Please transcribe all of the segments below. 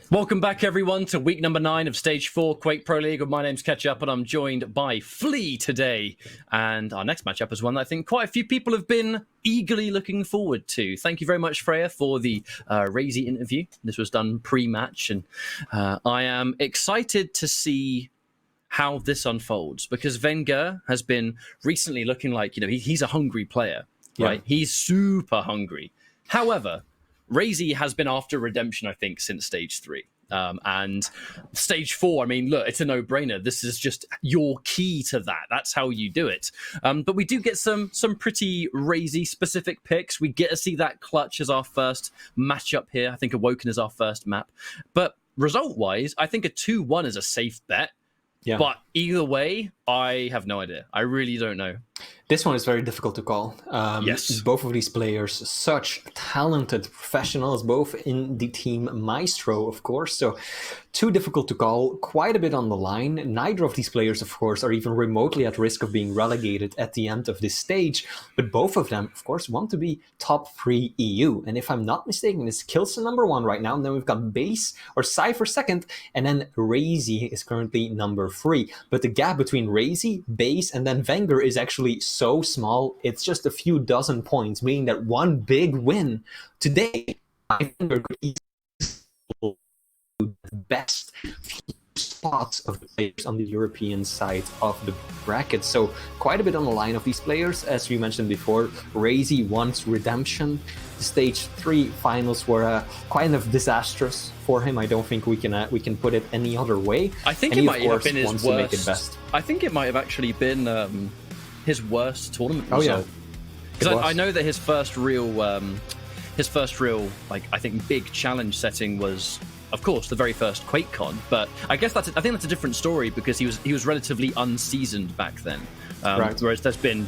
Welcome back, everyone, to week number 9 of Stage 4 Quake Pro League. My name's Ketchup, and I'm joined by Flea today. And our next matchup is one that I think quite a few people have been eagerly looking forward to. Thank you very much, Freya, for the Raisy interview. This was done pre-match, and I am excited to see how this unfolds, because Vengeur has been recently looking like, he's a hungry player, right? Yeah. He's super hungry. However, Raisy has been after redemption, I think, since Stage 3. And Stage 4, I mean, look, it's a no-brainer. This is just your key to that. That's how you do it. But we do get some pretty Raisy-specific picks. We get to see that Clutch as our first matchup here. I think Awoken is our first map. But result-wise, I think a 2-1 is a safe bet. Yeah. But either way, I have no idea. I really don't know. This one is very difficult to call. Yes. Both of these players, such talented professionals, both in the team Maestro, of course. So too difficult to call, quite a bit on the line. Neither of these players, of course, are even remotely at risk of being relegated at the end of this stage. But both of them, of course, want to be top 3 EU. And if I'm not mistaken, it's Kilson number 1 right now. And then we've got Base or Cypher second. And then Raisy is currently number 3. But the gap between Raisy, Base, and then Vengeur is actually so small. It's just a few dozen points, meaning that one big win today, I think are the best spots of the players on the European side of the bracket. So quite a bit on the line of these players. As we mentioned before, Raisy wants redemption. The Stage 3 finals were kind of disastrous for him. I don't think we can put it any other way. I think it might have been his worst. I think it might have actually been his worst tournament result. Because I know that his first real, like, I think big challenge setting was, of course, the very first QuakeCon. But I think that's a different story, because he was relatively unseasoned back then. Right. Whereas there's been,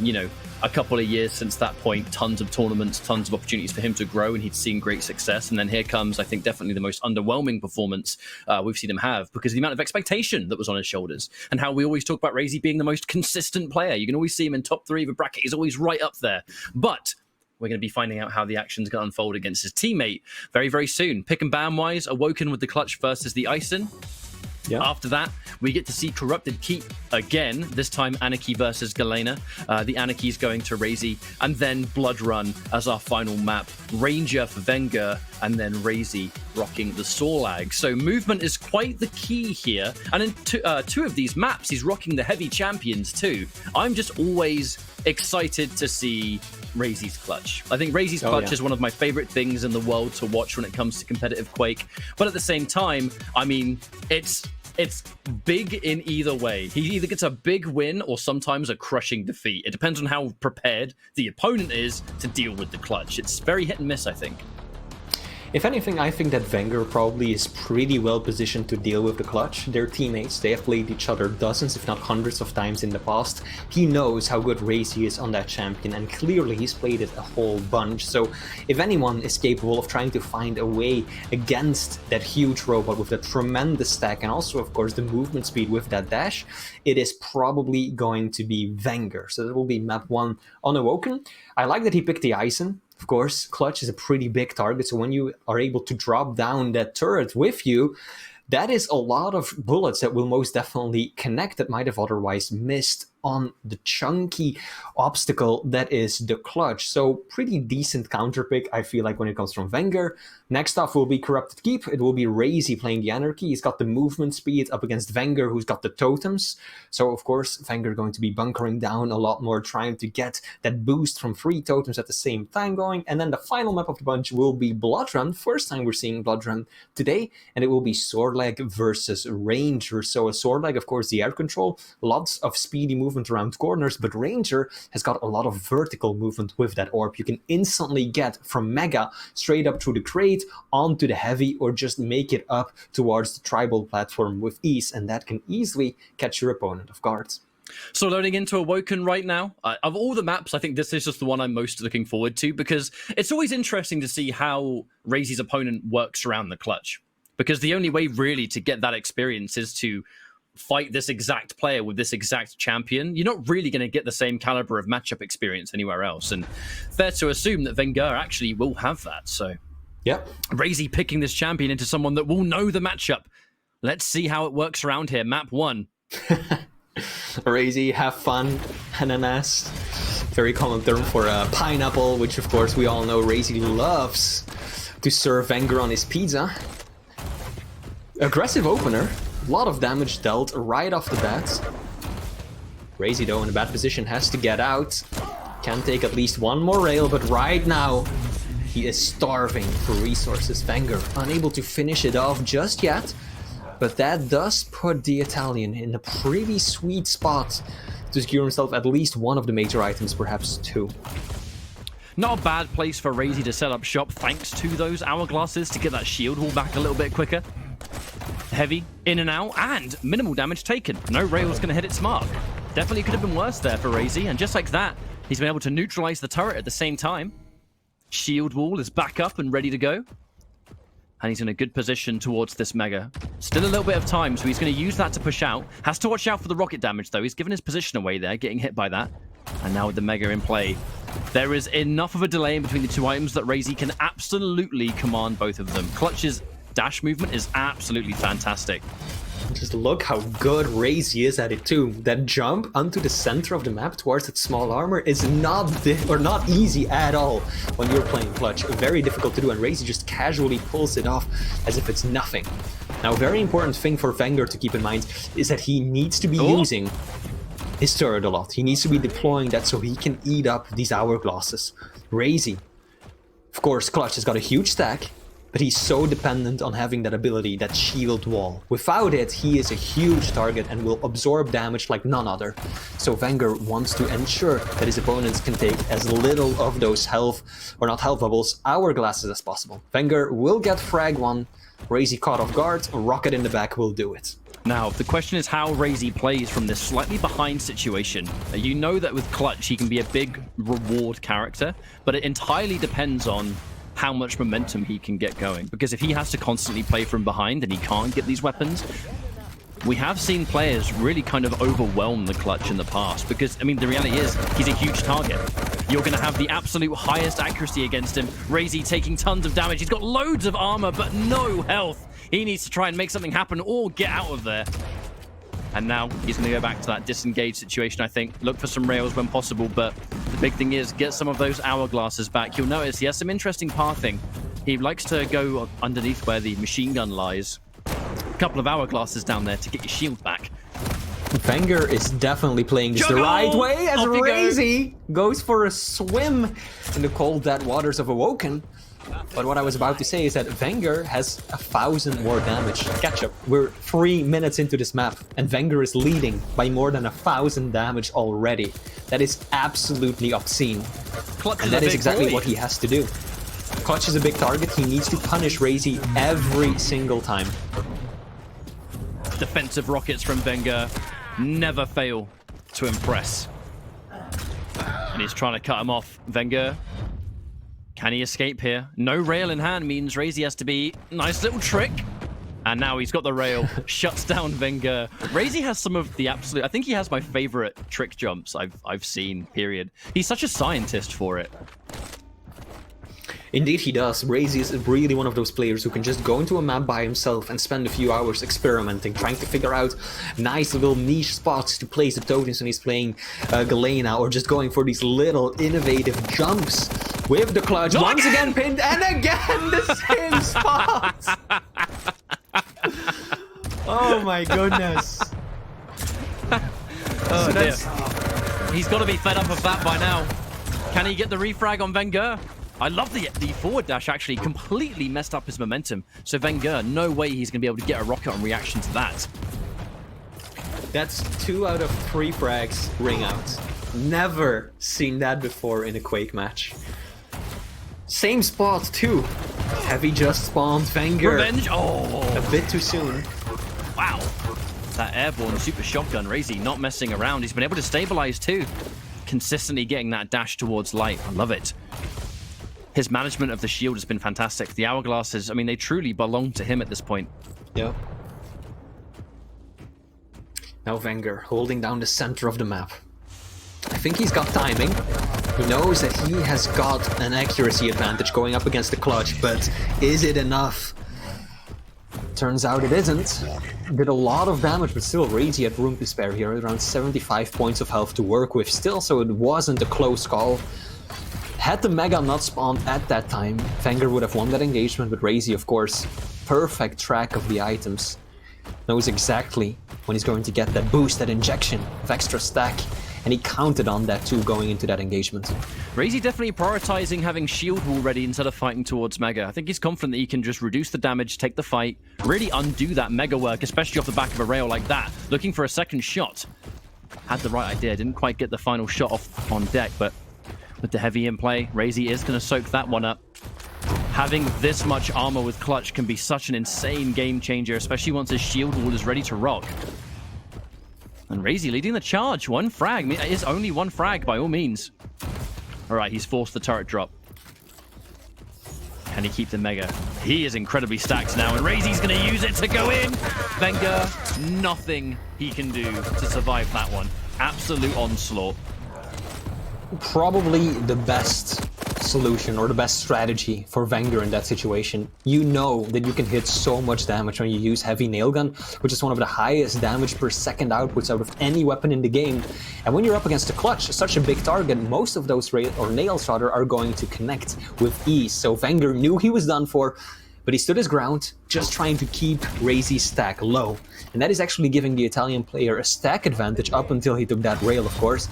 a couple of years since that point, tons of tournaments, tons of opportunities for him to grow, and he'd seen great success. And then here comes, I think, definitely the most underwhelming performance we've seen him have, because of the amount of expectation that was on his shoulders, and how we always talk about Raisy being the most consistent player. You can always see him in top 3 of a bracket. He's always right up there. But we're going to be finding out how the action's going to unfold against his teammate very, very soon. Pick and ban-wise, Awoken with the Clutch versus the Ison. Yeah. After that, we get to see Corrupted Keep again, this time Anarchy versus Galena. The Anarchy's going to Raisy, and then Blood Run as our final map. Ranger for Vengeur, and then Raisy rocking the Sorlag. So movement is quite the key here. And in two of these maps, he's rocking the heavy champions too. I'm just always excited to see Raisy's Clutch. I think Raisy's Clutch is one of my favorite things in the world to watch when it comes to competitive Quake. But at the same time, I mean, it's big in either way. He either gets a big win or sometimes a crushing defeat. It depends on how prepared the opponent is to deal with the Clutch. It's very hit and miss, I think. If anything, I think that Vengeur probably is pretty well positioned to deal with the Clutch. They're teammates, they have played each other dozens if not hundreds of times in the past. He knows how good Raisy is on that champion, and clearly he's played it a whole bunch. So if anyone is capable of trying to find a way against that huge robot with a tremendous stack, and also of course the movement speed with that dash, it is probably going to be Vengeur. So that will be map 1 on Awoken. I like that he picked the Ison. Of course, Clutch is a pretty big target, so when you are able to drop down that turret with you, that is a lot of bullets that will most definitely connect that might have otherwise missed on the chunky obstacle that is the Clutch. So pretty decent counter pick, I feel like, when it comes from Vengeur. Next off will be Corrupted Keep. It will be Raisy playing the Anarchy. He's got the movement speed up against Vengeur, who's got the totems. So of course, Vengeur going to be bunkering down a lot more, trying to get that boost from 3 totems at the same time going. And then the final map of the bunch will be Blood Run. First time we're seeing Blood Run today. And it will be Sorlag versus Ranger. So a Sorlag, of course, the air control, lots of speedy movement around corners, but Ranger has got a lot of vertical movement with that orb. You can instantly get from Mega straight up through the crate onto the heavy, or just make it up towards the tribal platform with ease, and that can easily catch your opponent off guard. So loading into Awoken right now, of all the maps, I think this is just the one I'm most looking forward to, because it's always interesting to see how Raisy's opponent works around the Clutch, because the only way really to get that experience is to fight this exact player with this exact champion. You're not really going to get the same caliber of matchup experience anywhere else, and fair to assume that Vengeur actually will have that. So Yep. Raisy picking this champion into someone that will know the matchup. Let's see how it works around here. Map 1. Raisy, have fun, ananas. Very common term for pineapple, which of course we all know Raisy loves to serve Vengeur on his pizza. Aggressive opener. A lot of damage dealt right off the bat. Raisy, though, in a bad position, has to get out. Can take at least one more rail, but right now he is starving for resources. Vengeur unable to finish it off just yet, but that does put the Italian in a pretty sweet spot to secure himself at least one of the major items, perhaps two. Not a bad place for Raisy to set up shop thanks to those hourglasses to get that shield wall back a little bit quicker. Heavy, in and out, and minimal damage taken. No rail's going to hit its mark. Definitely could have been worse there for Raisy, and just like that, he's been able to neutralize the turret at the same time. Shield wall is back up and ready to go. And he's in a good position towards this Mega. Still a little bit of time, so he's going to use that to push out. Has to watch out for the rocket damage, though. He's given his position away there, getting hit by that. And now with the Mega in play, there is enough of a delay in between the two items that Raisy can absolutely command both of them. Clutch's dash movement is absolutely fantastic. Just look how good Raisy is at it too. That jump onto the center of the map towards that small armor is not easy at all when you're playing Clutch. Very difficult to do, and Raisy just casually pulls it off as if it's nothing. Now, a very important thing for Vengeur to keep in mind is that he needs to be using his turret a lot. He needs to be deploying that so he can eat up these hourglasses. Raisy, of course, Clutch has got a huge stack, but he's so dependent on having that ability, that shield wall. Without it, he is a huge target and will absorb damage like none other. So Vengeur wants to ensure that his opponents can take as little of those health, or not health bubbles, hourglasses as possible. Vengeur will get frag one. Raisy caught off guard, a rocket in the back will do it. Now, the question is how Raisy plays from this slightly behind situation. You know that with Clutch, he can be a big reward character, but it entirely depends on how much momentum he can get going. Because if he has to constantly play from behind and he can't get these weapons, we have seen players really kind of overwhelm the Clutch in the past. Because, I mean, the reality is, he's a huge target. You're going to have the absolute highest accuracy against him. Raisy taking tons of damage. He's got loads of armor, but no health. He needs to try and make something happen or get out of there. And now he's going to go back to that disengaged situation, I think. Look for some rails when possible, but the big thing is get some of those hourglasses back. You'll notice he has some interesting pathing. He likes to go underneath where the machine gun lies. A couple of hourglasses down there to get your shield back. Vengeur is definitely playing this the right way as Raisy goes for a swim in the cold dead waters of Awoken. But what I was about to say is that Vengeur has 1,000 more damage. Catch up. We're 3 minutes into this map, and Vengeur is leading by more than 1,000 damage already. That is absolutely obscene. And that is exactly what he has to do. Clutch is a big target. He needs to punish Raisy every single time. Defensive rockets from Vengeur never fail to impress. And he's trying to cut him off. Vengeur, can he escape here? No rail in hand means Raisy has to be nice little trick. And now he's got the rail, shuts down Vengeur. Raisy has some of the absolute... I think he has my favorite trick jumps I've seen, period. He's such a scientist for it. Indeed he does. Raisy is really one of those players who can just go into a map by himself and spend a few hours experimenting, trying to figure out nice little niche spots to place the totems when he's playing Galena, or just going for these little innovative jumps with the Clutch. Once again pinned, and again the same spot! Oh my goodness. Oh dear. He's got to be fed up of that by now. Can he get the refrag on Vengeur? I love the forward dash actually completely messed up his momentum. So Vengeur, no way he's going to be able to get a rocket on reaction to that. That's 2 out of 3 frags ring out. Never seen that before in a Quake match. Same spot too. Heavy just spawned Vengeur. Revenge. Oh, a bit too soon. Wow. That airborne super shotgun, Raisy not messing around. He's been able to stabilize too. Consistently getting that dash towards light. I love it. His management of the shield has been fantastic. The hourglasses, I mean, they truly belong to him at this point. Yep. Now Vengeur holding down the center of the map. I think he's got timing. He knows that he has got an accuracy advantage going up against the clutch, but is it enough? Turns out it isn't. Did a lot of damage, but still Raisy had room to spare here, around 75 points of health to work with still, so it wasn't a close call. Had the Mega not spawned at that time, Vengeur would have won that engagement, but Raisy, of course, perfect track of the items. Knows exactly when he's going to get that boost, that injection of extra stack, and he counted on that too going into that engagement. Raisy definitely prioritizing having shield wall ready instead of fighting towards Mega. I think he's confident that he can just reduce the damage, take the fight, really undo that Mega work, especially off the back of a rail like that. Looking for a second shot. Had the right idea, didn't quite get the final shot off on deck, but with the heavy in play, Raisy is going to soak that one up. Having this much armor with Clutch can be such an insane game changer, especially once his shield wall is ready to rock. And Raisy leading the charge. One frag. I mean, it is only one frag by all means. Alright, he's forced the turret drop. Can he keep the Mega? He is incredibly stacked now, and Raisy's going to use it to go in. Vengeur, nothing he can do to survive that one. Absolute onslaught. Probably the best solution or the best strategy for Vengeur in that situation. You know that you can hit so much damage when you use heavy nail gun, which is one of the highest damage per second outputs out of any weapon in the game. And when you're up against a clutch, such a big target, most of those nails rather are going to connect with ease. So Vengeur knew he was done for, but he stood his ground, just trying to keep Raisy's stack low. And that is actually giving the Italian player a stack advantage up until he took that rail, of course.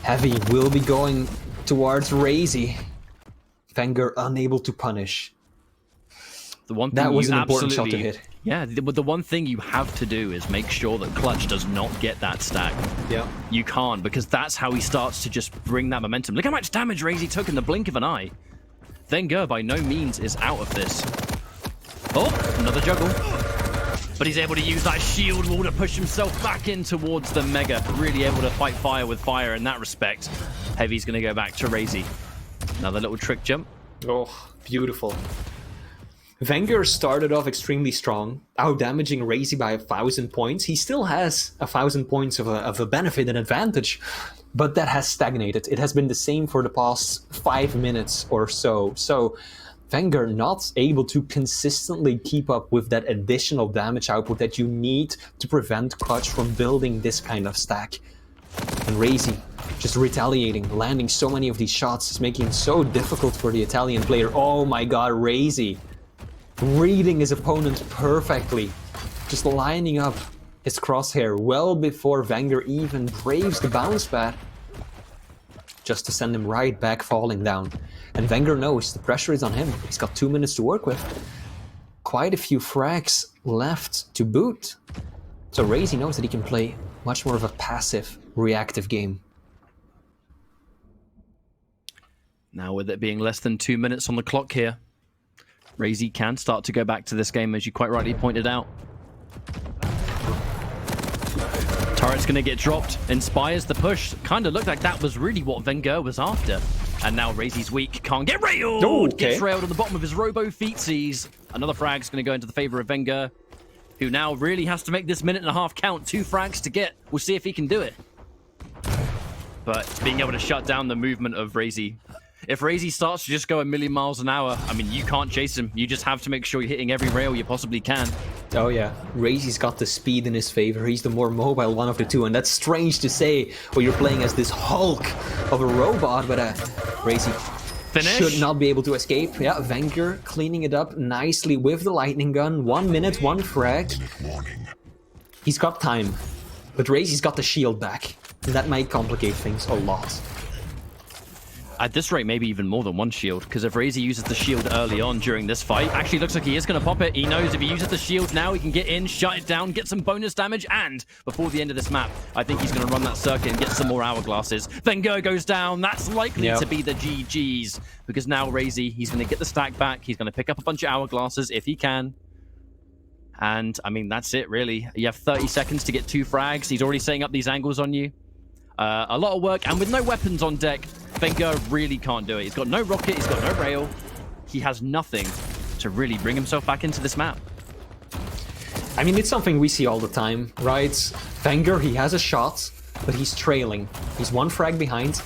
Heavy will be going towards Raisy. Vengeur unable to punish. The one thing that was an important shot to hit. Yeah, the one thing you have to do is make sure that Clutch does not get that stack. Yeah. You can't, because that's how he starts to just bring that momentum. Look how much damage Raisy took in the blink of an eye. Vengeur by no means is out of this. Oh, another juggle. But he's able to use that shield wall to push himself back in towards the Mega. Really able to fight fire with fire in that respect. Heavy's going to go back to Raisy. Another little trick jump. Oh, beautiful. Vengeur started off extremely strong, out-damaging Raisy by 1,000 points. He still has 1,000 points of a benefit and advantage, but that has stagnated. It has been the same for the past 5 minutes or so. So Vengeur not able to consistently keep up with that additional damage output that you need to prevent Clutch from building this kind of stack. And Raisy just retaliating, landing so many of these shots is making it so difficult for the Italian player. Oh my god, Raisy reading his opponent perfectly, just lining up his crosshair well before Vengeur even braves the bounce pad, just to send him right back falling down. And Vengeur knows the pressure is on him. He's got 2 minutes to work with. Quite a few frags left to boot. So Raisy knows that he can play much more of a passive, reactive game. Now with it being less than 2 minutes on the clock here, Raisy can start to go back to this game, as you quite rightly pointed out. Turret's going to get dropped, inspires the push. Kind of looked like that was really what Vengeur was after. And now Raisy's weak, can't get railed! Oh, okay. Gets railed on the bottom of his robo feetsies. Another frag's going to go into the favor of Vengeur, who now really has to make this minute and a half count. 2 frags to get. We'll see if he can do it. But being able to shut down the movement of Raisy. If Raisy starts to just go a million miles an hour, I mean, you can't chase him. You just have to make sure you're hitting every rail you possibly can. Oh yeah, Raisy's got the speed in his favor. He's the more mobile one of the two, and that's strange to say when you're playing as this Hulk of a robot, but Raisy should not be able to escape. Yeah, Vengeur cleaning it up nicely with the lightning gun. 1 minute, 1 frag. He's got time, but Raisy's got the shield back. And that might complicate things a lot. At this rate, maybe even more than 1 shield, because if Raisy uses the shield early on during this fight, actually looks like he is going to pop it. He knows if he uses the shield now, he can get in, shut it down, get some bonus damage, and before the end of this map, I think he's going to run that circuit and get some more hourglasses. Vengeur goes down. That's likely to be the GG's, because now Raisy, he's going to get the stack back. He's going to pick up a bunch of hourglasses if he can. And, I mean, that's it, really. You have 30 seconds to get 2 frags. He's already setting up these angles on you. A lot of work, and with no weapons on deck, Vengeur really can't do it. He's got no rocket, he's got no rail. He has nothing to really bring himself back into this map. I mean, it's something we see all the time, right? Vengeur, he has a shot, but he's trailing. He's 1 frag behind.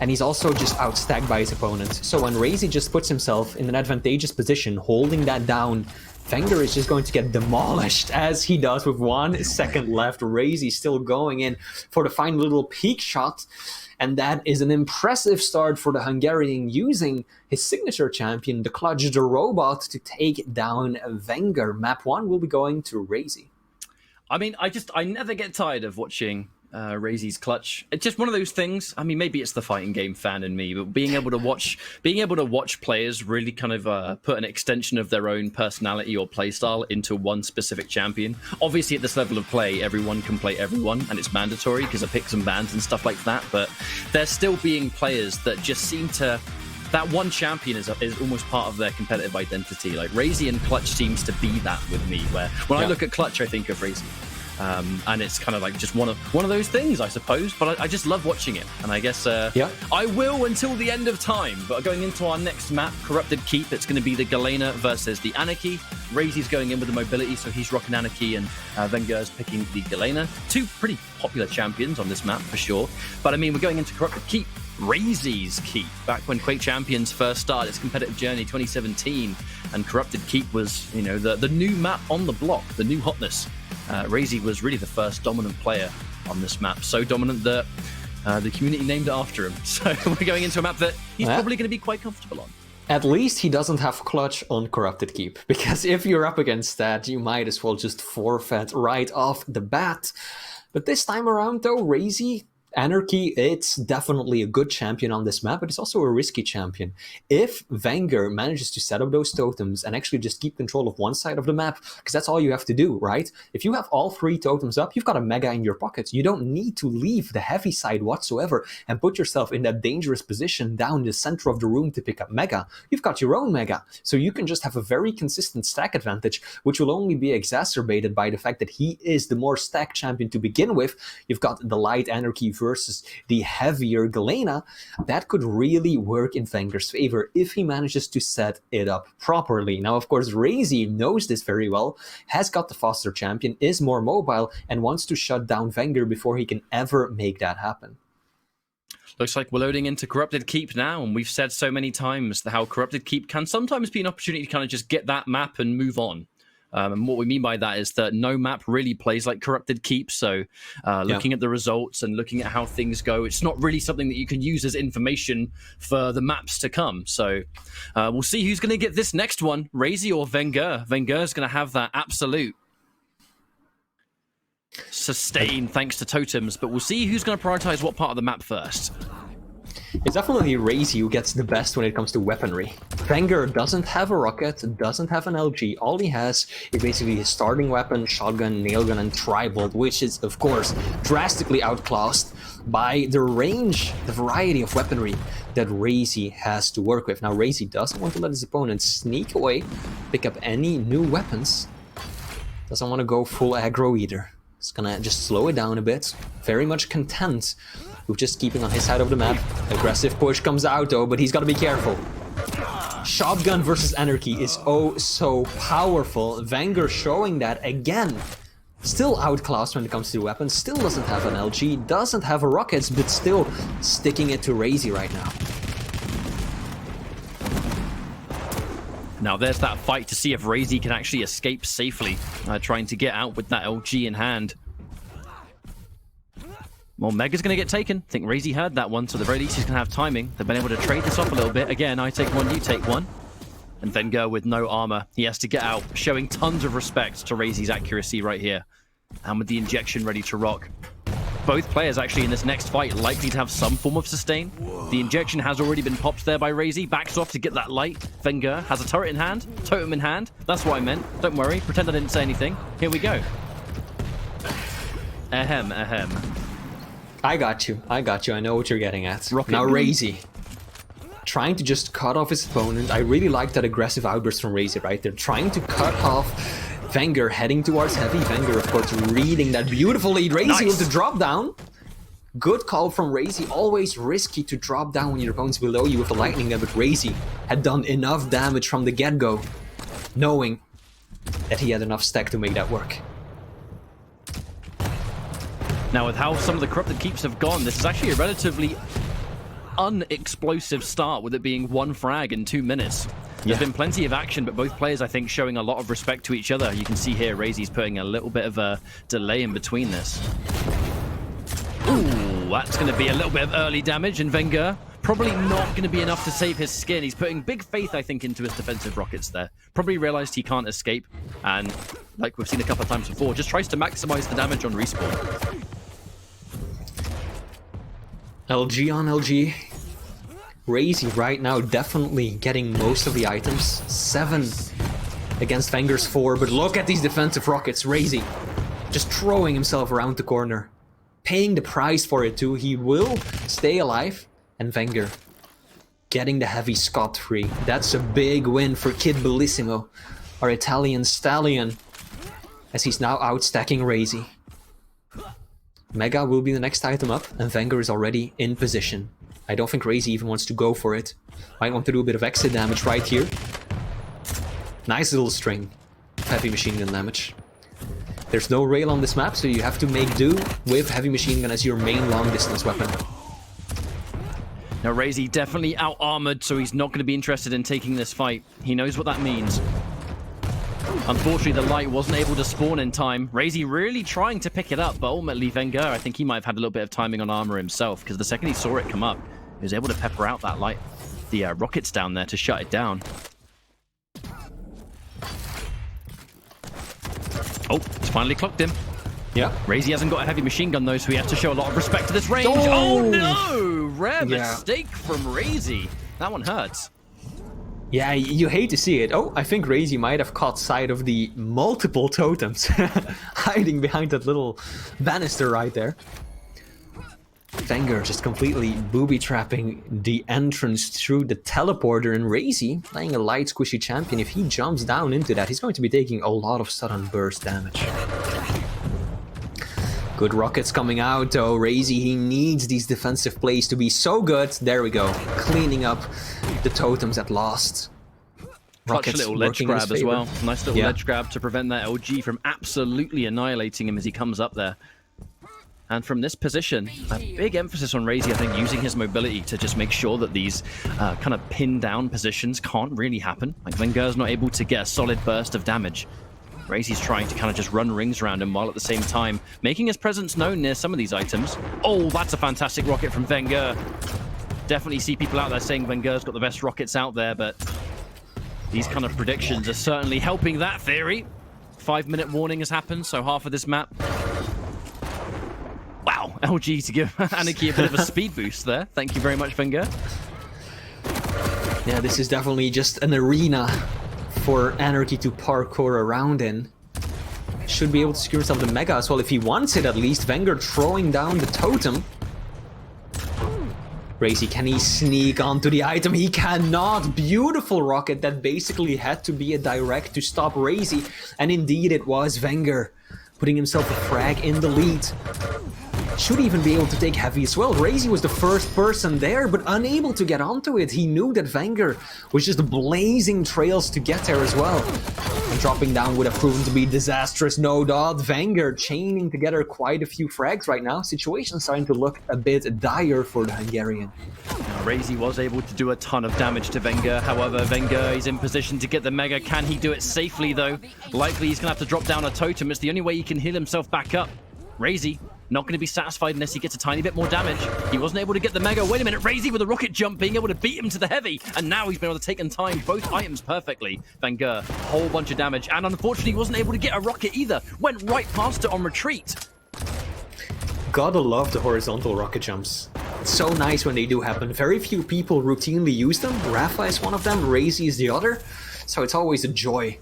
and he's also just outstacked by his opponent. So when Raisy just puts himself in an advantageous position, holding that down, Vengeur is just going to get demolished, as he does with 1 second left. Raisy still going in for the final little peek shot, and that is an impressive start for the Hungarian, using his signature champion, the Clutch the Robot, to take down Vengeur. Map 1 will be going to Raisy. I mean, I never get tired of watching Raisy's Clutch. It's just one of those things. I mean, maybe it's the fighting game fan in me, but being able to watch players really kind of put an extension of their own personality or playstyle into one specific champion. Obviously, at this level of play, everyone can play everyone, and it's mandatory because of picks and bans and stuff like that. But there's still being players that just seem to. That one champion is almost part of their competitive identity. Like Raisy and Clutch seems to be that with me. Where when I look at Clutch, I think of Raisy. And it's kind of like just one of those things, I suppose. But I just love watching it, and I guess I will until the end of time. But going into our next map, Corrupted Keep, it's going to be the Galena versus the Anarchy. Raisy's going in with the mobility, so he's rocking Anarchy, and Vengeur's picking the Galena. 2 pretty popular champions on this map for sure. But I mean, we're going into Corrupted Keep. Raisy's Keep, back when Quake Champions first started its competitive journey, 2017, and Corrupted Keep was, you know, the new map on the block, the new hotness. Raisy was really the first dominant player on this map, so dominant that the community named it after him. So we're going into a map that he's probably going to be quite comfortable on. At least he doesn't have Clutch on Corrupted Keep, because if you're up against that, you might as well just forfeit right off the bat. But this time around, though, Raisy, Anarchy, it's definitely a good champion on this map, but it's also a risky champion. If Vengeur manages to set up those totems and actually just keep control of one side of the map, because that's all you have to do, right? If you have all 3 totems up, you've got a Mega in your pocket. You don't need to leave the heavy side whatsoever and put yourself in that dangerous position down the center of the room to pick up Mega. You've got your own Mega, so you can just have a very consistent stack advantage, which will only be exacerbated by the fact that he is the more stacked champion to begin with. You've got the light Anarchy versus the heavier Galena. That could really work in Vengeur's favor if he manages to set it up properly. Now, of course, Raisy knows this very well, has got the faster champion, is more mobile, and wants to shut down Vengeur before he can ever make that happen. Looks like we're loading into Corrupted Keep now, and we've said so many times how Corrupted Keep can sometimes be an opportunity to kind of just get that map and move on. And what we mean by that is that no map really plays like Corrupted Keep, so looking at the results and looking at how things go, it's not really something that you can use as information for the maps to come. So we'll see who's going to get this next one, Raisy or Vengeur. Vengeur's going to have that absolute sustain thanks to totems, but we'll see who's going to prioritize what part of the map first. It's definitely Raisy who gets the best when it comes to weaponry. Vengeur doesn't have a rocket, doesn't have an LG. All he has is basically his starting weapon, shotgun, nailgun, and tri-bolt, which is, of course, drastically outclassed by the range, the variety of weaponry that Raisy has to work with. Now, Raisy doesn't want to let his opponent sneak away, pick up any new weapons. Doesn't want to go full aggro either. It's gonna just slow it down a bit. Very much content with just keeping on his side of the map. Aggressive push comes out though, but he's got to be careful. Shotgun versus Anarchy is oh so powerful. Vengeur showing that again. Still outclassed when it comes to weapons, still doesn't have an LG, doesn't have a rockets, but still sticking it to Raisy right now. Now there's that fight to see if Raisy can actually escape safely, trying to get out with that LG in hand. Well, Mega's going to get taken. I think Raisy heard that one, so at the very least he's going to have timing. They've been able to trade this off a little bit. Again, I take one, you take one. And Vengeur with no armor. He has to get out, showing tons of respect to Raisy's accuracy right here. And with the injection ready to rock. Both players actually in this next fight likely to have some form of sustain. The injection has already been popped there by Raisy. Backs off to get that light. Vengeur has a turret in hand, totem in hand. That's what I meant. Don't worry, pretend I didn't say anything. Here we go. Ahem, ahem. I got you, I know what you're getting at. Rocket now Boom. Raisy, trying to just cut off his opponent. I really like that aggressive outburst from Raisy, right? They're trying to cut off Vengeur, heading towards heavy. Vengeur, of course, reading that beautiful lead. Raisy with the drop down. Good call from Raisy. Always risky to drop down when your opponent's below you with a lightning gun, but Raisy had done enough damage from the get-go, knowing that he had enough stack to make that work. Now, with how some of the Corrupted Keeps have gone, this is actually a relatively unexplosive start with it being 1 frag in 2 minutes. There's been plenty of action, but both players, I think, showing a lot of respect to each other. You can see here, Raisy's putting a little bit of a delay in between this. Ooh, that's going to be a little bit of early damage, and Vengeur probably not going to be enough to save his skin. He's putting big faith, I think, into his defensive rockets there. Probably realized he can't escape, and like we've seen a couple of times before, just tries to maximize the damage on respawn. LG on LG. Raisy right now definitely getting most of the items. 7 against Vengeur's 4, but look at these defensive rockets. Raisy just throwing himself around the corner. Paying the price for it too. He will stay alive. And Vengeur getting the heavy scot-free. That's a big win for Kid Bellissimo, our Italian stallion, as he's now outstacking Raisy. Mega will be the next item up, and Vengeur is already in position. I don't think Raisy even wants to go for it. Might want to do a bit of exit damage right here. Nice little string of heavy machine gun damage. There's no rail on this map, so you have to make do with heavy machine gun as your main long distance weapon. Now Raisy definitely out-armored, so he's not going to be interested in taking this fight. He knows what that means. Unfortunately, the light wasn't able to spawn in time. Raisy really trying to pick it up, but ultimately Vengeur, I think he might have had a little bit of timing on armor himself, because the second he saw it come up, he was able to pepper out that light, the rockets down there to shut it down. Oh, it's finally clocked him. Yeah. Raisy hasn't got a heavy machine gun though, so he has to show a lot of respect to this range. Oh no! Rare mistake from Raisy. That one hurts. Yeah, you hate to see it. Oh, I think Raisy might have caught sight of the multiple totems hiding behind that little banister right there. Vengeur just completely booby-trapping the entrance through the teleporter, and Raisy, playing a light squishy champion, if he jumps down into that, he's going to be taking a lot of sudden burst damage. Good rockets coming out though. Raisy, he needs these defensive plays to be so good. There we go. Cleaning up the totems at last. Clutch little ledge grab as well. Nice little ledge grab to prevent that LG from absolutely annihilating him as he comes up there. And from this position, a big emphasis on Raisy, I think, using his mobility to just make sure that these kind of pinned down positions can't really happen. Like Vengeur's not able to get a solid burst of damage. Raisy's trying to kind of just run rings around him while at the same time making his presence known near some of these items. Oh, that's a fantastic rocket from Vengeur. Definitely see people out there saying Vengeur's got the best rockets out there, but these kind of predictions are certainly helping that theory. 5-minute warning has happened, so half of this map. Wow, LG to give Anarchy a bit of a speed boost there. Thank you very much, Vengeur. Yeah, this is definitely just an arena for Anarchy to parkour around in. Should be able to secure himself the Mega as well if he wants it at least. Vengeur throwing down the totem. Raisy, can he sneak onto the item? He cannot. Beautiful rocket that basically had to be a direct to stop Raisy. And indeed it was. Vengeur putting himself a frag in the lead. Should even be able to take heavy as well. Raisy was the first person there, but unable to get onto it. He knew that Vengeur was just blazing trails to get there as well. And dropping down would have proven to be disastrous, no doubt. Vengeur chaining together quite a few frags right now. Situation starting to look a bit dire for the Hungarian. Raisy was able to do a ton of damage to Vengeur. However, Vengeur is in position to get the Mega. Can he do it safely, though? Likely he's going to have to drop down a totem. It's the only way he can heal himself back up. Raisy not going to be satisfied unless he gets a tiny bit more damage. He wasn't able to get the Mega. Wait a minute, Raisy with a rocket jump being able to beat him to the heavy. And now he's been able to take in time both items perfectly. Vengeur, a whole bunch of damage. And unfortunately, he wasn't able to get a rocket either. Went right past it on retreat. Gotta love the horizontal rocket jumps. It's so nice when they do happen. Very few people routinely use them. Rafa is one of them, Raisy is the other. So it's always a joy.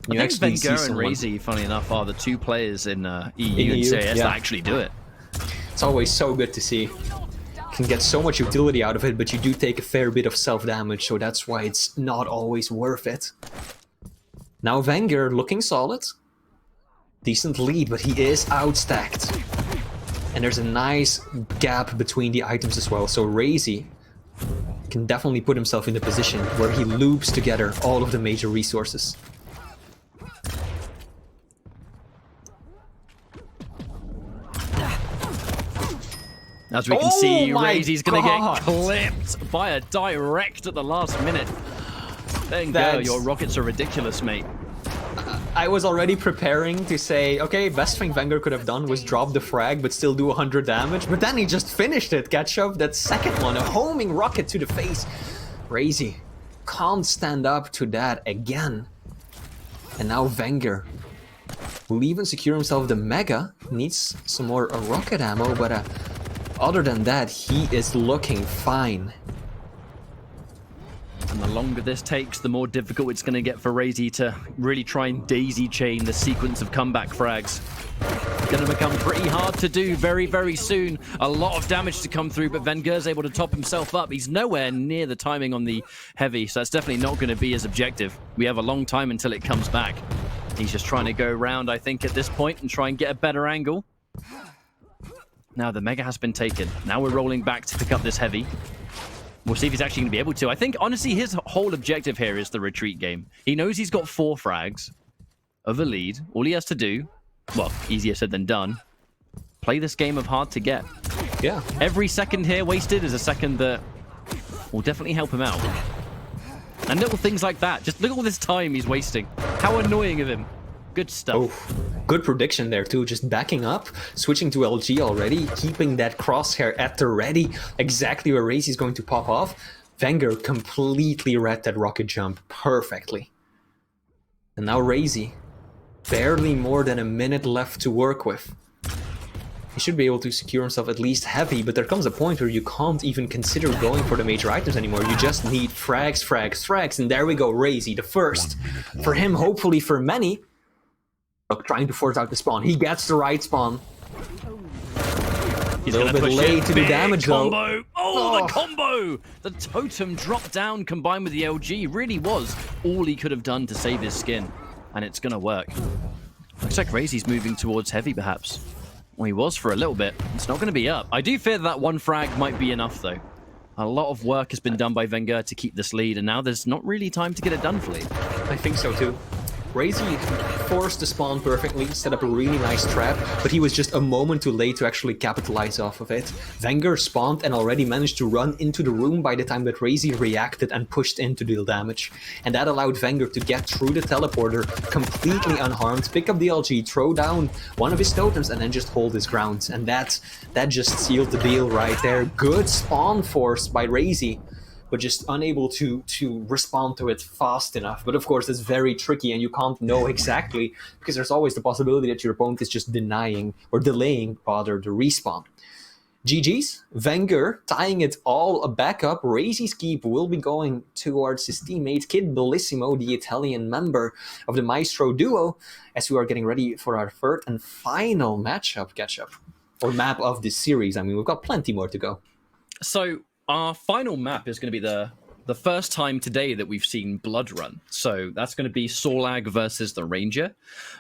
I think Vengeur and Raisy, funny enough, are the two players in EU and CIS that actually do it. It's always so good to see. Can get so much utility out of it, but you do take a fair bit of self-damage, so that's why it's not always worth it. Now Vengeur looking solid. Decent lead, but he is outstacked. And there's a nice gap between the items as well, so Raisy can definitely put himself in a position where he loops together all of the major resources. As we can see, my Raisy's going to God. get clipped by a direct at the last minute. Vengeur, your rockets are ridiculous, mate. I was already preparing to say, okay, best thing Vengeur could have done was drop the frag but still do 100 damage, but then he just finished it, Ketchup. That second one, a homing rocket to the face. Raisy can't stand up to that again. And now Vengeur will even secure himself the Mega. Needs some more rocket ammo, but other than that, he is looking fine. And the longer this takes, the more difficult it's going to get for Raisy to really try and daisy chain the sequence of comeback frags. Going to become pretty hard to do very, very soon. A lot of damage to come through, but Vengeur's able to top himself up. He's nowhere near the timing on the heavy, so that's definitely not going to be his objective. We have a long time until it comes back. He's just trying to go around, I think, at this point and try and get a better angle. Now the Mega has been taken. Now we're rolling back to pick up this heavy. We'll see if he's actually going to be able to. I think, honestly, his whole objective here is the retreat game. He knows he's got 4 frags of a lead. All he has to do, well, easier said than done, play this game of hard to get. Yeah. Every second here wasted is a second that will definitely help him out. And little things like that. Just look at all this time he's wasting. How annoying of him. Good stuff. Oh, good prediction there too. Just backing up, switching to LG already, keeping that crosshair at the ready, exactly where Raisy's going to pop off. Vengeur completely read that rocket jump perfectly. And now Raisy, barely more than a minute left to work with. He should be able to secure himself at least heavy, but there comes a point where you can't even consider going for the major items anymore. You just need frags, frags, frags, and there we go, Raisy, the first. For him, hopefully for many, trying to force out the spawn. He gets the right spawn. He's a little bit late to do damage combo. though. Oh, the combo! The totem drop down combined with the LG really was all he could have done to save his skin. And it's going to work. Looks like Raisy's moving towards heavy, perhaps. Well, he was for a little bit. It's not going to be up. I do fear that one frag might be enough, though. A lot of work has been done by Vengeur to keep this lead, and now there's not really time to get it done fully. I think so, too. Raisy forced the spawn perfectly, set up a really nice trap, but he was just a moment too late to actually capitalize off of it. Vengeur spawned and already managed to run into the room by the time that Raisy reacted and pushed in to deal damage. And that allowed Vengeur to get through the teleporter completely unharmed, pick up the LG, throw down one of his totems, and then just hold his ground. And that just sealed the deal right there. Good spawn force by Raisy, but just unable to respond to it fast enough. But of course, it's very tricky, and you can't know exactly, because there's always the possibility that your opponent is just denying, or delaying, rather, the respawn. GG's. Vengeur tying it all back up. Raisy's keep will be going towards his teammate Kid Bellissimo, the Italian member of the Maestro duo, as we are getting ready for our third and final matchup, catch-up. Or map of this series. I mean, we've got plenty more to go. So our final map is going to be the first time today that we've seen Blood Run. So that's going to be Sorlag versus the Ranger.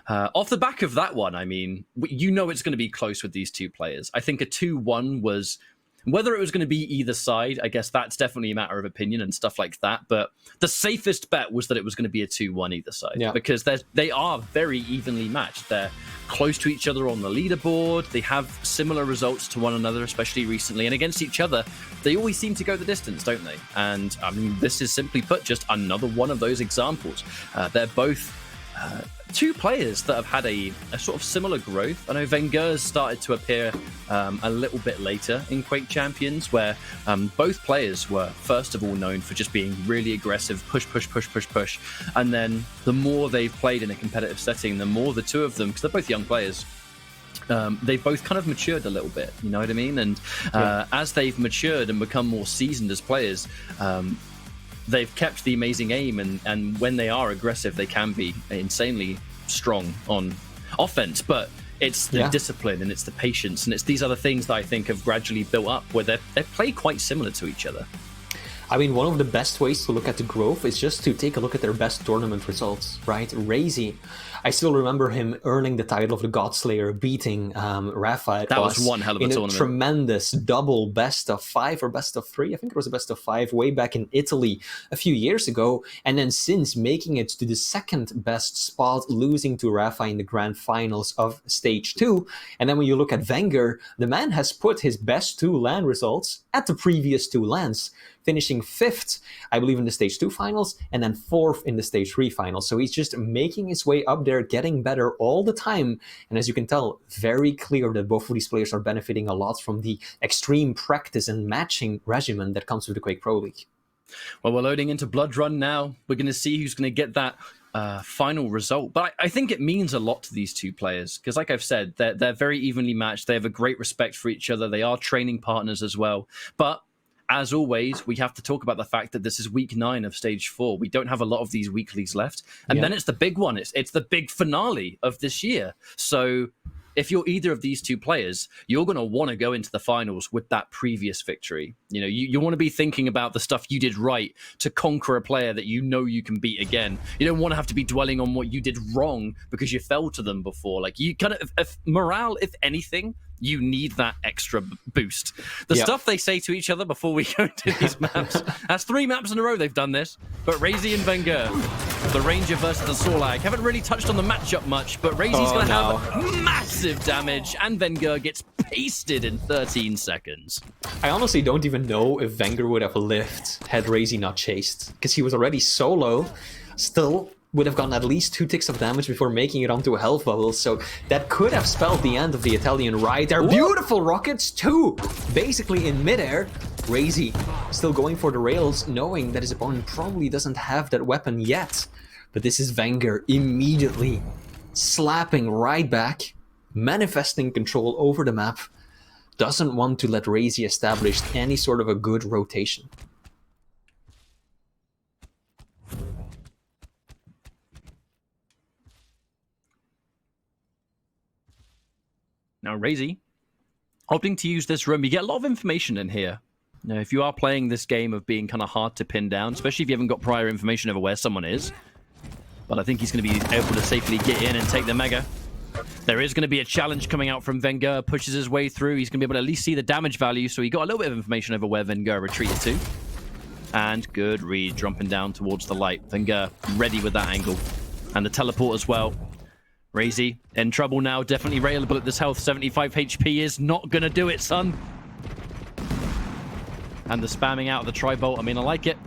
Off the back of that one, I mean, you know it's going to be close with these two players. I think a 2-1 was... Whether it was going to be either side, I guess that's definitely a matter of opinion and stuff like that. But the safest bet was that it was going to be a 2-1 either side. Yeah. Because they are very evenly matched. They're close to each other on the leaderboard. They have similar results to one another, especially recently. And against each other, they always seem to go the distance, don't they? And I mean, this is simply put just another one of those examples. They're both... two players that have had a sort of similar growth. I know Vengeur's started to appear a little bit later in Quake Champions, where both players were first of all known for just being really aggressive, push. And then the more they've played in a competitive setting, the more the two of them, because they're both young players, they've both kind of matured a little bit, you know what I mean? And as they've matured and become more seasoned as players, they've kept the amazing aim, and when they are aggressive, they can be insanely strong on offense. But it's the discipline, and it's the patience, and it's these other things that I think have gradually built up, where they play quite similar to each other. I mean, one of the best ways to look at the growth is just to take a look at their best tournament results, right? Raisy, I still remember him earning the title of the Godslayer, beating Rafa. That was one hell of a tournament. Tremendous double best of 5 or best of 3. I think it was a best of 5 way back in Italy a few years ago. And then since making it to the second best spot, losing to Rafa in the grand finals of stage 2. And then when you look at Vengeur, the man has put his best 2 LAN results at the previous 2 LANs, finishing 5th, I believe, in the stage 2 finals, and then 4th in the stage 3 finals. So he's just making his way up there, getting better all the time. And as you can tell, very clear that both of these players are benefiting a lot from the extreme practice and matching regimen that comes with the Quake Pro League. Well, we're loading into Blood Run now. We're going to see who's going to get that final result. But I think it means a lot to these two players because, like I've said, they're very evenly matched. They have a great respect for each other. They are training partners as well. But as always, we have to talk about the fact that this is week 9 of stage 4. We don't have a lot of these weeklies left. And then it's the big one. It's the big finale of this year. So if you're either of these two players, you're going to want to go into the finals with that previous victory. You know, you want to be thinking about the stuff you did right to conquer a player that you know you can beat again. You don't want to have to be dwelling on what you did wrong because you fell to them before. Like, you kind of, if morale, if anything, you need that extra boost. The stuff they say to each other before we go into these maps. That's 3 maps in a row they've done this. But Raisy and Vengeur, the Ranger versus the Sorlag, haven't really touched on the matchup much, but Raisy's going to have massive damage, and Vengeur gets pasted in 13 seconds. I honestly don't even know if Vengeur would have lived had Raisy not chased, because he was already solo. Still would have gotten at least 2 ticks of damage before making it onto a health bubble, so that could have spelled the end of the Italian ride. They're beautiful rockets too, basically in midair. Raisy still going for the rails, knowing that his opponent probably doesn't have that weapon yet. But this is Vengeur immediately slapping right back, manifesting control over the map, doesn't want to let Raisy establish any sort of a good rotation. Now, Raisy, opting to use this room, you get a lot of information in here. Now, if you are playing this game of being kind of hard to pin down, especially if you haven't got prior information over where someone is, but I think he's going to be able to safely get in and take the Mega. There is going to be a challenge coming out from Vengeur, pushes his way through. He's going to be able to at least see the damage value, so he got a little bit of information over where Vengeur retreated to. And good read, jumping down towards the light. Vengeur ready with that angle. And the teleport as well. Raisy in trouble now, definitely railable at this health. 75 HP is not going to do it, son. And the spamming out of the tri-bolt, I mean, I like it.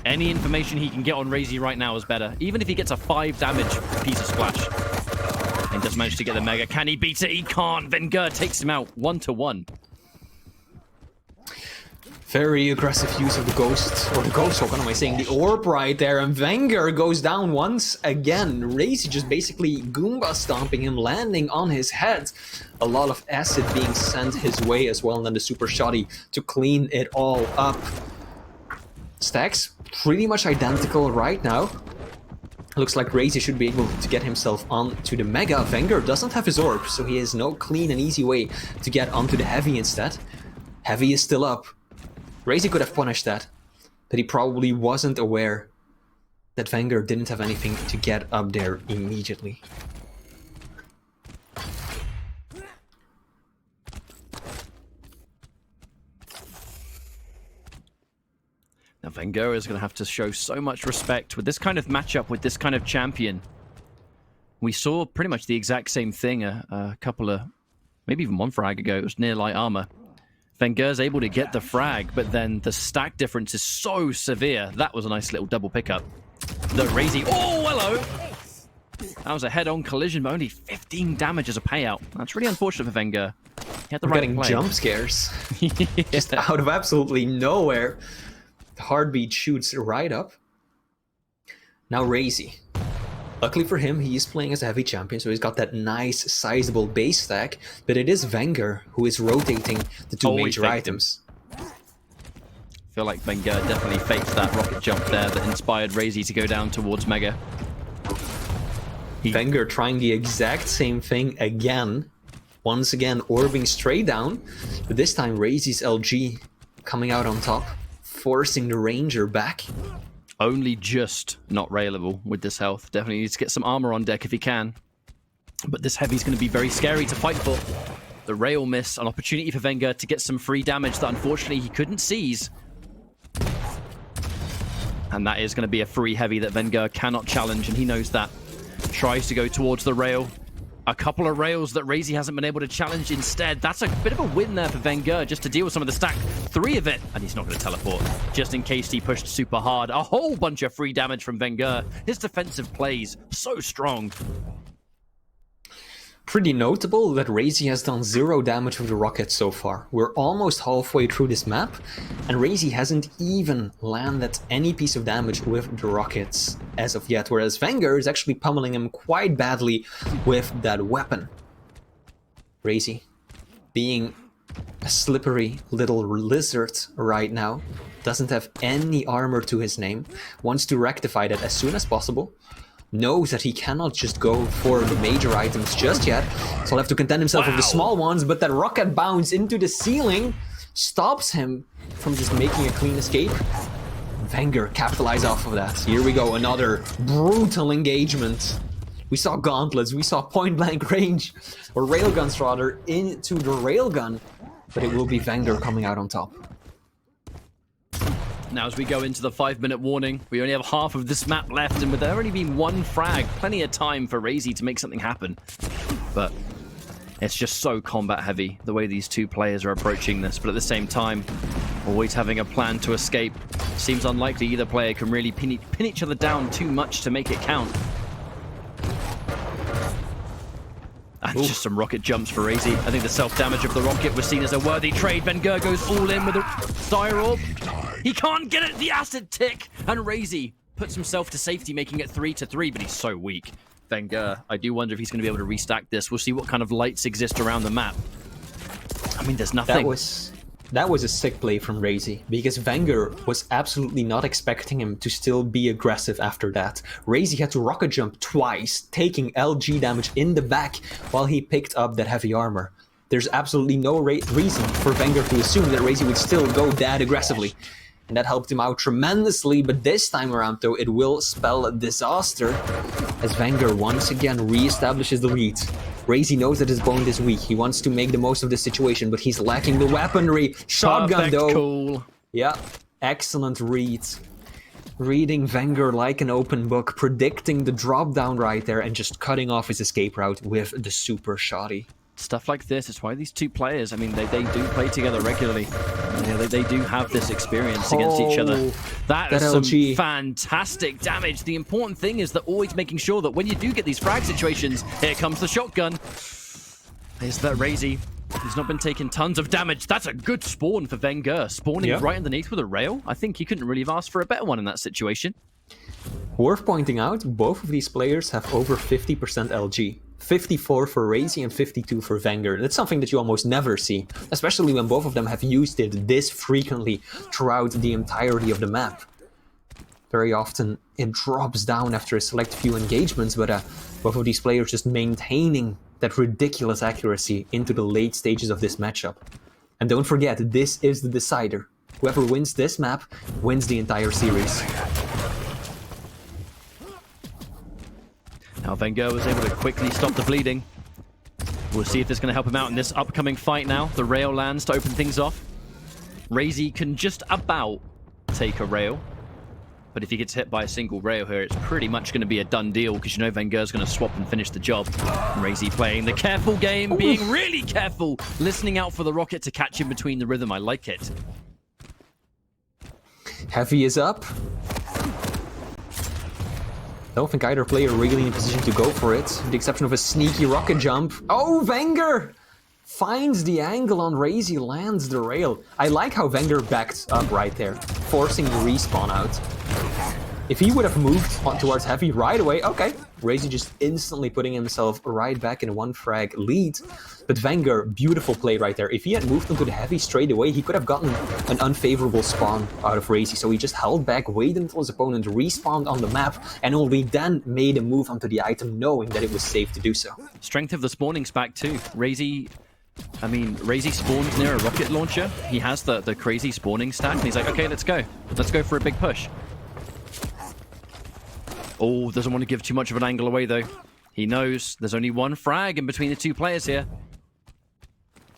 Any information he can get on Raisy right now is better. Even if he gets a 5 damage piece of splash. And does manage to get the Mega. Can he beat it? He can't. Vengeur takes him out 1-1. Very aggressive use of the Ghost, or the Ghost Hawk, what am I saying? The Orb right there, and Vengeur goes down once again. Raisy just basically Goomba stomping him, landing on his head. A lot of acid being sent his way as well, and then the Super Shoddy to clean it all up. Stacks pretty much identical right now. Looks like Raisy should be able to get himself onto the Mega. Vengeur doesn't have his Orb, so he has no clean and easy way to get onto the Heavy instead. Heavy is still up. Raisy could have punished that, but he probably wasn't aware that Vengeur didn't have anything to get up there immediately. Now Vengeur is going to have to show so much respect with this kind of matchup, with this kind of champion. We saw pretty much the exact same thing a couple of, maybe even 1 frag ago. It was near light armor. Vengeur's able to get the frag, but then the stack difference is so severe. That was a nice little double pickup. The Raisy, oh, hello! That was a head-on collision, but only 15 damage as a payout. That's really unfortunate for Vengeur. He had the right getting play. Jump scares. Just out of absolutely nowhere. The heartbeat shoots right up. Now Raisy. Luckily for him, he is playing as a heavy champion, so he's got that nice, sizable base stack, but it is Vengeur who is rotating the 2 major items. I feel like Vengeur definitely faked that rocket jump there that inspired Raisy to go down towards Mega. Vengeur trying the exact same thing again. Once again, orbing straight down, but this time Raisy's LG coming out on top. forcing the Ranger back. Only just not railable with this health. Definitely needs to get some armor on deck if he can. But this heavy's going to be very scary to fight for. The rail miss, an opportunity for Vengeur to get some free damage that unfortunately he couldn't seize. And that is going to be a free heavy that Vengeur cannot challenge, and he knows that. Tries to go towards the rail. A couple of rails that Raisy hasn't been able to challenge instead. That's a bit of a win there for Vengeur, just to deal with some of the stack. 3 of it, and he's not going to teleport, just in case he pushed super hard. A whole bunch of free damage from Vengeur. His defensive plays, so strong. Pretty notable that Raisy has done 0 damage with the rocket so far. We're almost halfway through this map, and Raisy hasn't even landed any piece of damage with the rockets as of yet, whereas Vengeur is actually pummeling him quite badly with that weapon. Raisy, being a slippery little lizard right now, doesn't have any armor to his name, wants to rectify that as soon as possible. Knows that he cannot just go for the major items just yet, so he'll have to content himself with the small ones, but that rocket bounce into the ceiling stops him from just making a clean escape. Vengeur capitalize off of that. Here we go, another brutal engagement. We saw gauntlets, we saw point-blank range, or railguns rather, into the railgun, but it will be Vengeur coming out on top. Now as we go into the 5-minute warning, we only have half of this map left, and with there only being 1 frag, plenty of time for Raisy to make something happen. But it's just so combat heavy, the way these two players are approaching this, but at the same time, always having a plan to escape. Seems unlikely either player can really pin each other down too much to make it count. And just some rocket jumps for Raisy. I think the self-damage of the rocket was seen as a worthy trade. Vengeur goes all in with a Dire Orb. He can't get it, the acid tick! And Raisy puts himself to safety, making it 3-3, but he's so weak. Vengeur, I do wonder if he's going to be able to restack this. We'll see what kind of lights exist around the map. I mean, there's nothing. That was a sick play from Raisy, because Vengeur was absolutely not expecting him to still be aggressive after that. Raisy had to rocket jump twice, taking LG damage in the back while he picked up that heavy armor. There's absolutely no reason for Vengeur to assume that Raisy would still go that aggressively. And that helped him out tremendously, but this time around though, it will spell a disaster as Vengeur once again reestablishes the lead. Raisy knows that his opponent is weak. He wants to make the most of this situation, but he's lacking the weaponry. Shotgun perfect, though. Cool. Yeah, excellent read. Reading Vengeur like an open book, predicting the drop down right there, and just cutting off his escape route with the super shoddy. Stuff like this, it's why these two players, I mean, they do play together regularly. You know, they do have this experience against each other. That is some LG. fantastic damage. The important thing is that always making sure that when you do get these frag situations, here comes the shotgun. There's that Raisy. He's not been taking tons of damage. That's a good spawn for Vengeur. Spawning right underneath with a rail. I think he couldn't really have asked for a better one in that situation. Worth pointing out, both of these players have over 50% LG. 54 for Raisy and 52 for Vengeur. That's something that you almost never see, especially when both of them have used it this frequently throughout the entirety of the map. Very often it drops down after a select few engagements, but both of these players just maintaining that ridiculous accuracy into the late stages of this matchup. And don't forget, this is the decider. Whoever wins this map wins the entire series. Now Vengeur was able to quickly stop the bleeding. We'll see if this is going to help him out in this upcoming fight now. The rail lands to open things off. Raisy can just about take a rail. But if he gets hit by a single rail here, it's pretty much going to be a done deal, because you know Vengeur's going to swap and finish the job. Raisy playing the careful game, being really careful, listening out for the rocket to catch him between the rhythm. I like it. Heavy is up. I don't think either player really in a position to go for it, with the exception of a sneaky rocket jump. Oh, Vengeur finds the angle on Raisy, lands the rail. I like how Vengeur backed up right there, forcing the respawn out. If he would have moved on towards Heavy right away, okay. Raisy just instantly putting himself right back in a 1-frag lead. But Vengeur, beautiful play right there. If he had moved onto the Heavy straight away, he could have gotten an unfavorable spawn out of Raisy. So he just held back, waited until his opponent respawned on the map, and only then made a move onto the item, knowing that it was safe to do so. Strength of the spawnings back too. Raisy I mean, Raisy spawns near a rocket launcher. He has the crazy spawning stack, and he's like, okay, let's go. Let's go for a big push. Oh, doesn't want to give too much of an angle away, though. He knows there's only one frag in between the two players here.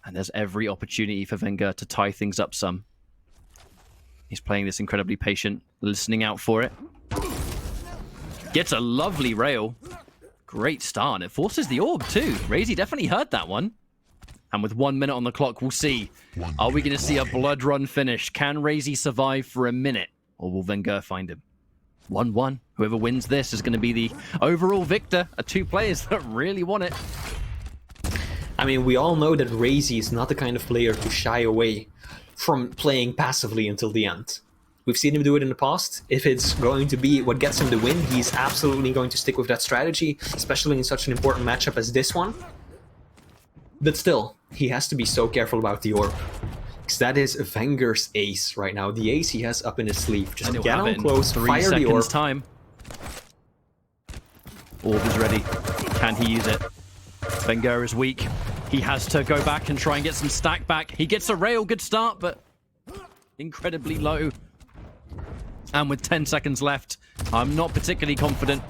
And there's every opportunity for Vengeur to tie things up some. He's playing this incredibly patient, listening out for it. Gets a lovely rail. Great start, and it forces the orb, too. Raisy definitely heard that one. And with 1 minute on the clock, we'll see. Are we going to see a blood run finish? Can Raisy survive for a minute? Or will Vengeur find him? 1-1. Whoever wins this is going to be the overall victor. Two players that really want it. I mean, we all know that Raisy is not the kind of player to shy away from playing passively until the end. We've seen him do it in the past. If it's going to be what gets him the win, he's absolutely going to stick with that strategy, especially in such an important matchup as this one. But still, he has to be so careful about the orb. Because that is Vengeur's ace right now. The ace he has up in his sleeve. Just get on close, fire the orb. Time. Orb is ready. Can he use it? Vengeur is weak. He has to go back and try and get some stack back. He gets a rail, good start, but incredibly low. And with 10 seconds left, I'm not particularly confident.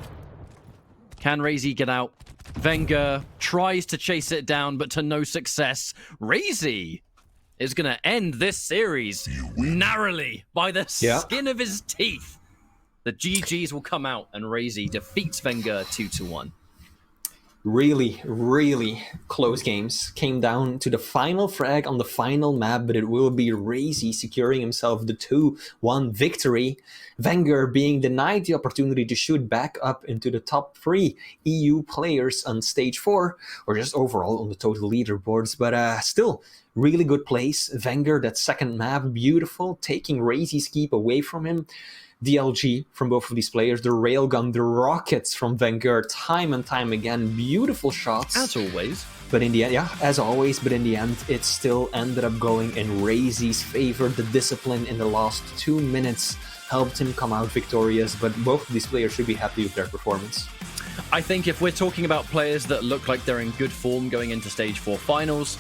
Can Raisy get out? Vengeur tries to chase it down, but to no success. Raisy is going to end this series narrowly by the skin of his teeth. The GGs will come out, and Raisy defeats Vengeur 2-1. Really, really close games. Came down to the final frag on the final map, but it will be Raisy securing himself the 2-1 victory. Vengeur being denied the opportunity to shoot back up into the top 3 EU players on stage 4, or just overall on the total leaderboards, but still, really good place. Vengeur, that second map, beautiful, taking Raisy's keep away from him. DLG from both of these players, the railgun, the rockets from Vengeur, time and time again, beautiful shots. As always. But in the end, as always, but in the end, it still ended up going in Raisy's favor. The discipline in the last 2 minutes helped him come out victorious, but both of these players should be happy with their performance. I think if we're talking about players that look like they're in good form going into Stage 4 finals,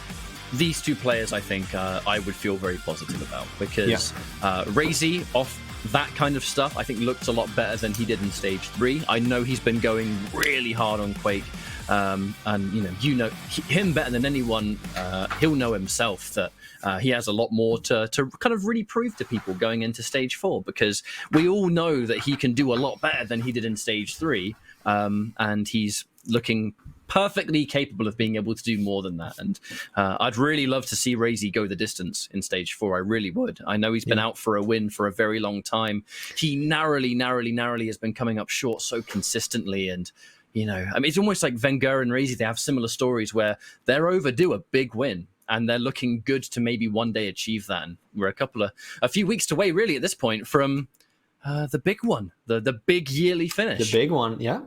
these two players, I think, I would feel very positive about, because Raisy, off that kind of stuff, I think looked a lot better than he did in Stage 3. I know he's been going really hard on Quake, and you know him better than anyone. He'll know himself that he has a lot more to kind of really prove to people going into Stage 4, because we all know that he can do a lot better than he did in Stage 3, and he's looking perfectly capable of being able to do more than that. And I'd really love to see Raisy go the distance in Stage 4. I really would. I know he's been out for a win for a very long time. He narrowly has been coming up short so consistently. And, I mean, it's almost like Vengeur and Raisy, they have similar stories where they're overdue a big win, and they're looking good to maybe one day achieve that. And we're a few weeks away, really, at this point, from the big one, the big yearly finish. The big one, yeah.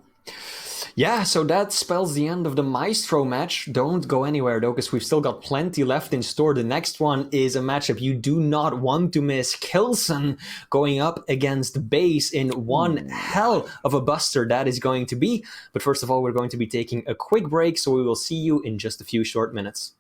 Yeah, so that spells the end of the Maestro match. Don't go anywhere, though, because we've still got plenty left in store. The next one is a matchup you do not want to miss. Kilson going up against Base in one hell of a buster that is going to be. But first of all, we're going to be taking a quick break, so we will see you in just a few short minutes.